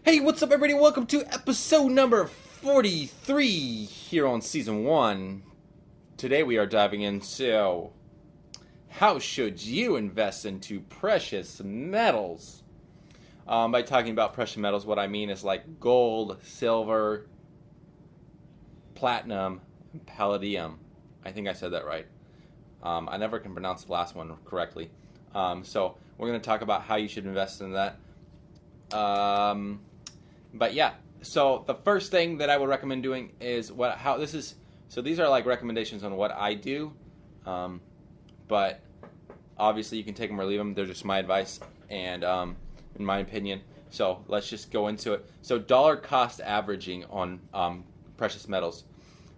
Hey, what's up, everybody? Welcome to episode number 43 here on season 1. Today we are diving into how should you invest into precious metals? By talking about precious metals, what I mean is like gold, silver, platinum, and palladium. I think I said that right. I never can pronounce the last one correctly. So we're going to talk about how you should invest in that. But yeah, so the first thing that I would recommend doing is so these are like recommendations on what I do, but obviously you can take them or leave them. They're just my advice and in my opinion. So let's just go into it. So dollar cost averaging on precious metals.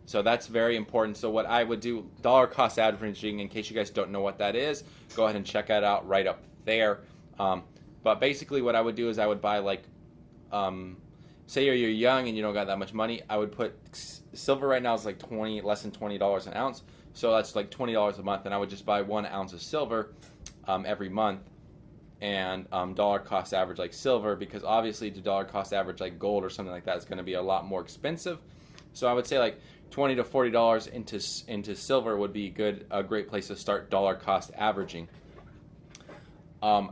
So that's very important. So what I would do, dollar cost averaging, in case you guys don't know what that is, go ahead and check that out right up there. But basically what I would do is I would buy like, say you're young and you don't got that much money, I would put silver right now is like less than $20 an ounce. So that's like $20 a month, and I would just buy 1 ounce of silver every month, and dollar cost average like silver, because obviously to dollar cost average like gold or something like that is going to be a lot more expensive. So I would say like $20 to $40 into silver would be a great place to start dollar cost averaging. And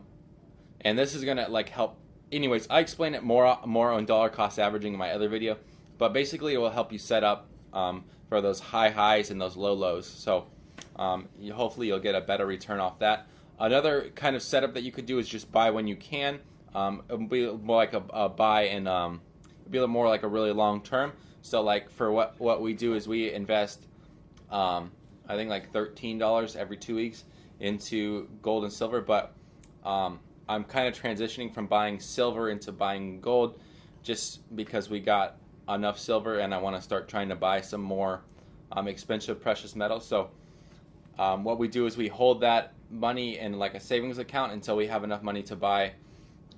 this is gonna like help. Anyways, I explain it more on dollar cost averaging in my other video, but basically it will help you set up for those high highs and those low lows. So hopefully you'll get a better return off that. Another kind of setup that you could do is just buy when you can. It'll be more like a buy and it'll be more like a really long term. So like for what we do is we invest, I think like $13 every 2 weeks into gold and silver, but I'm kind of transitioning from buying silver into buying gold just because we got enough silver and I want to start trying to buy some more expensive precious metals. So what we do is we hold that money in like a savings account until we have enough money to buy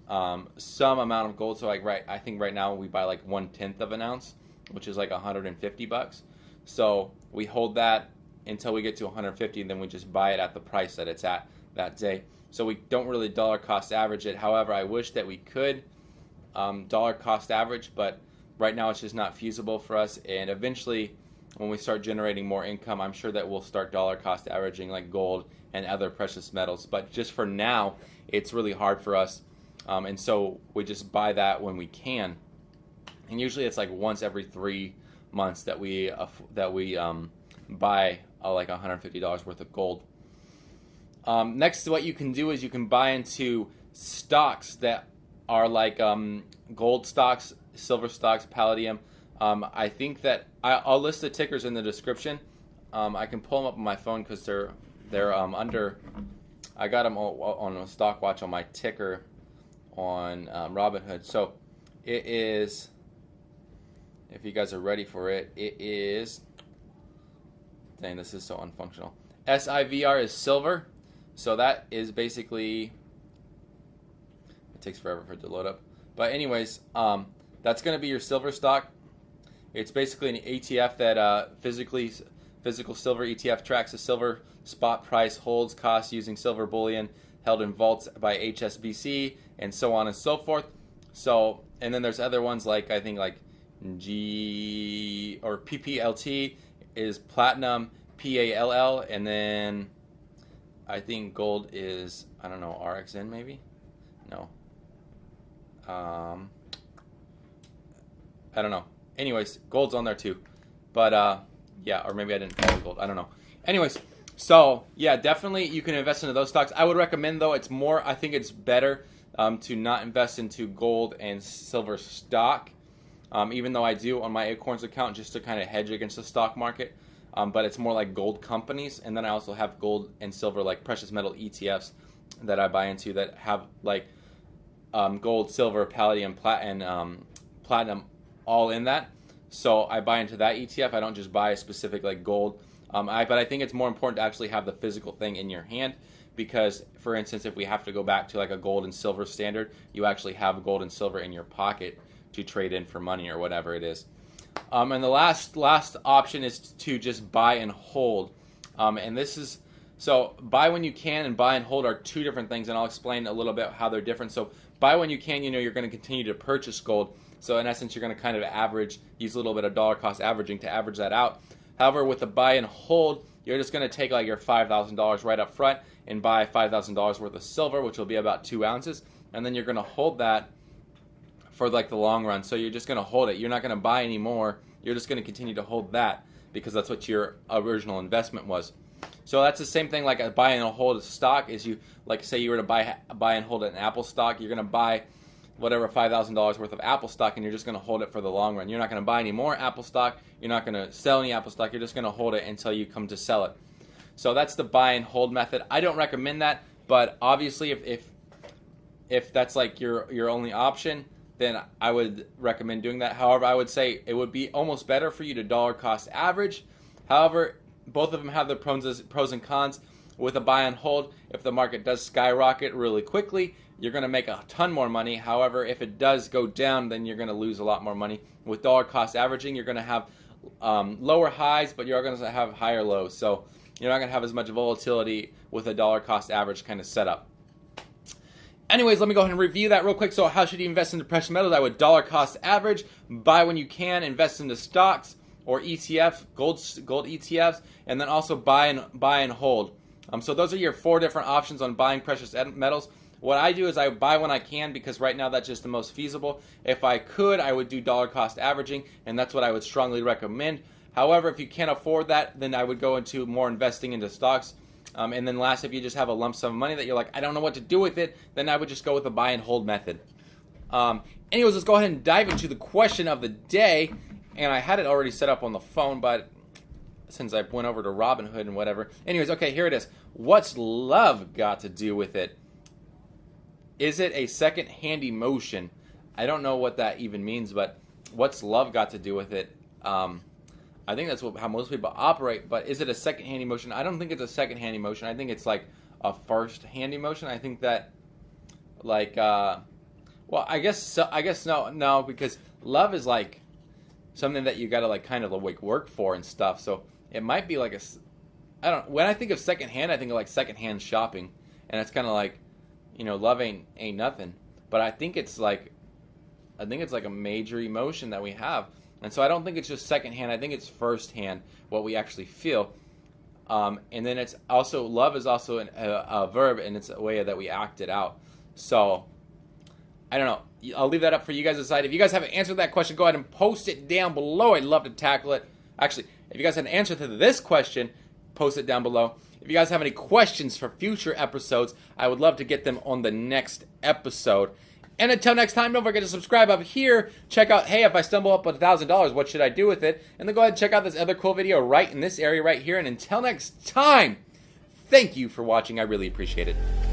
some amount of gold. So like I think right now we buy like 1/10 of an ounce, which is like $150. So we hold that until we get to 150, and then we just buy it at the price that it's at that day. So we don't really dollar cost average it. However, I wish that we could dollar cost average, but right now it's just not feasible for us. And eventually, when we start generating more income, I'm sure that we'll start dollar cost averaging like gold and other precious metals. But just for now, it's really hard for us. And so we just buy that when we can. And usually it's like once every 3 months that we buy like $150 worth of gold. Next, what you can do is you can buy into stocks that are like gold stocks, silver stocks, Palladium. I think that I'll list the tickers in the description. I can pull them up on my phone because they're under. I got them on a stock watch on my ticker on Robinhood. So it is. If you guys are ready for it, it is. Dang, this is so unfunctional. SIVR is silver. So that is basically, it takes forever for it to load up. But anyways, that's going to be your silver stock. It's basically an ETF that physical silver ETF tracks the silver spot price, holds costs using silver bullion held in vaults by HSBC, and so on and so forth. So, and then there's other ones like I think like PPLT is platinum, PALL, and then I think gold is, I don't know, RXN maybe? No. I don't know. Anyways, gold's on there too. But, yeah, or maybe I didn't follow gold. I don't know. Anyways, so, yeah, definitely you can invest into those stocks. I would recommend, though, I think it's better to not invest into gold and silver stock, even though I do on my Acorns account just to kind of hedge against the stock market. But it's more like gold companies, and then I also have gold and silver like precious metal ETFs that I buy into that have like gold, silver, palladium, platinum all in that. So I buy into that ETF. I don't just buy a specific like gold. But I think it's more important to actually have the physical thing in your hand because, for instance, if we have to go back to like a gold and silver standard, you actually have gold and silver in your pocket to trade in for money or whatever it is. And the last option is to just buy and hold. And this is, so buy when you can and buy and hold are two different things, and I'll explain a little bit how they're different. So buy when you can, you know you're going to continue to purchase gold. So in essence, you're going to kind of average, use a little bit of dollar cost averaging to average that out. However, with the buy and hold, you're just going to take like your $5,000 right up front and buy $5,000 worth of silver, which will be about 2 ounces. And then you're going to hold that for like the long run. So you're just going to hold it. You're not going to buy any more. You're just going to continue to hold that because that's what your original investment was. So that's the same thing like a buy and hold stock is you, like say you were to buy and hold an Apple stock, you're going to buy whatever $5,000 worth of Apple stock and you're just going to hold it for the long run. You're not going to buy any more Apple stock. You're not going to sell any Apple stock. You're just going to hold it until you come to sell it. So that's the buy and hold method. I don't recommend that, but obviously if that's like your only option, then I would recommend doing that. However, I would say it would be almost better for you to dollar cost average. However, both of them have their pros and cons. With a buy and hold, if the market does skyrocket really quickly, you're going to make a ton more money. However, if it does go down, then you're going to lose a lot more money. With dollar cost averaging, you're going to have lower highs, but you're going to have higher lows. So you're not going to have as much volatility with a dollar cost average kind of setup. Anyways, let me go ahead and review that real quick. So how should you invest into precious metals? I would dollar cost average, buy when you can, invest into stocks or ETF, gold ETFs, and then also buy and hold. So those are your 4 different options on buying precious metals. What I do is I buy when I can because right now that's just the most feasible. If I could, I would do dollar cost averaging, and that's what I would strongly recommend. However, if you can't afford that, then I would go into more investing into stocks. And then last, if you just have a lump sum of money that you're like, I don't know what to do with it, then I would just go with the buy and hold method. Anyways, let's go ahead and dive into the question of the day. And I had it already set up on the phone, but since I went over to Robinhood and whatever. Anyways, okay, here it is. What's love got to do with it? Is it a second-hand emotion? I don't know what that even means, but what's love got to do with it? I think that's how most people operate, but is it a second-hand emotion? I don't think it's a second-hand emotion. I think it's like a first-hand emotion. I think that, like, well, I guess no, because love is like something that you gotta like kind of like work for and stuff. So it might be like when I think of second-hand, I think of like second-hand shopping, and it's kind of like, you know, love ain't nothing. But I think it's like a major emotion that we have. And so I don't think it's just secondhand. I think it's firsthand what we actually feel. And then it's also, love is also a verb, and it's a way that we act it out. So I don't know. I'll leave that up for you guys to decide. If you guys have an answer to that question, go ahead and post it down below. I'd love to tackle it. Actually, if you guys have an answer to this question, post it down below. If you guys have any questions for future episodes, I would love to get them on the next episode. And until next time, don't forget to subscribe up here. Check out, hey, if I stumble up with $1,000, what should I do with it? And then go ahead and check out this other cool video right in this area right here. And until next time, thank you for watching. I really appreciate it.